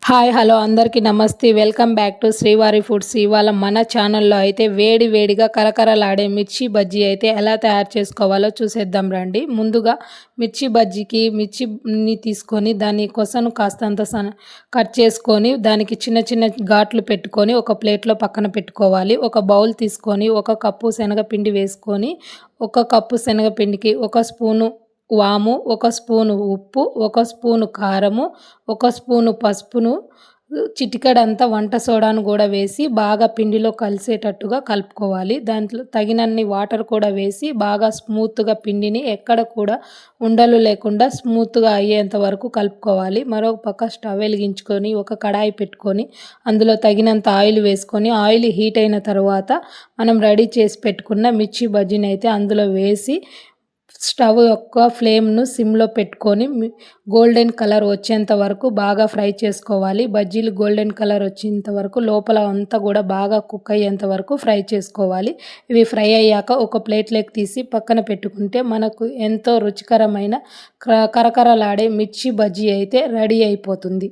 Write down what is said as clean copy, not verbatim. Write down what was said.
Hi hello అందరికీ నమస్తే. Welcome back to శ్రీవారి ఫుడ్స్. ఇవాళ మన ఛానల్లో అయితే వేడి వేడిగా కరకరలాడే మిర్చి బజ్జీ అయితే ఎలా తయారు చేసుకోవాలో చూసేద్దాం రండి. ముందుగా మిర్చి బజ్జీకి మిర్చిని తీసుకొని దాని కొసను కాస్తంత కట్ చేసుకొని దానికి చిన్న చిన్న ఘాట్లు పెట్టుకొని ఒక ప్లేట్లో పక్కన పెట్టుకోవాలి. ఒక బౌల్ తీసుకొని 1 కప్పు శనగపిండి వేసుకొని 1 కప్పు శనగపిండికి 1 స్పూను వాము, 1 స్పూను ఉప్పు, 1 స్పూను కారము, 1 స్పూను పసుపును, చిటికెడంతా వంట సోడాను కూడా వేసి బాగా పిండిలో కలిసేటట్టుగా కలుపుకోవాలి. దాంట్లో తగినన్ని వాటర్ కూడా వేసి బాగా స్మూత్‌గా పిండిని ఎక్కడ కూడా ఉండలు లేకుండా స్మూత్‌గా అయ్యేంత వరకు కలుపుకోవాలి. మరొక పక్క స్టవ్ వెలిగించుకొని ఒక కడాయి పెట్టుకొని అందులో తగినంత ఆయిల్ వేసుకొని ఆయిల్ హీట్ అయిన తర్వాత మనం రెడీ చేసి పెట్టుకున్న మిర్చి బజ్జీనైతే అందులో వేసి స్టవ్ యొక్క ఫ్లేమ్‌ను సిమ్‌లో పెట్టుకొని గోల్డెన్ కలర్ వచ్చేంత వరకు బాగా ఫ్రై చేసుకోవాలి. బజ్జీలు గోల్డెన్ కలర్ వచ్చేంత వరకు లోపల అంతా కూడా బాగా కుక్ అయ్యేంత వరకు ఫ్రై చేసుకోవాలి. ఇవి ఫ్రై అయ్యాక ఒక ప్లేట్‌లోకి తీసి పక్కన పెట్టుకుంటే మనకు ఎంతో రుచికరమైన కరకరలాడే మిర్చి బజ్జీ అయితే రెడీ అయిపోతుంది.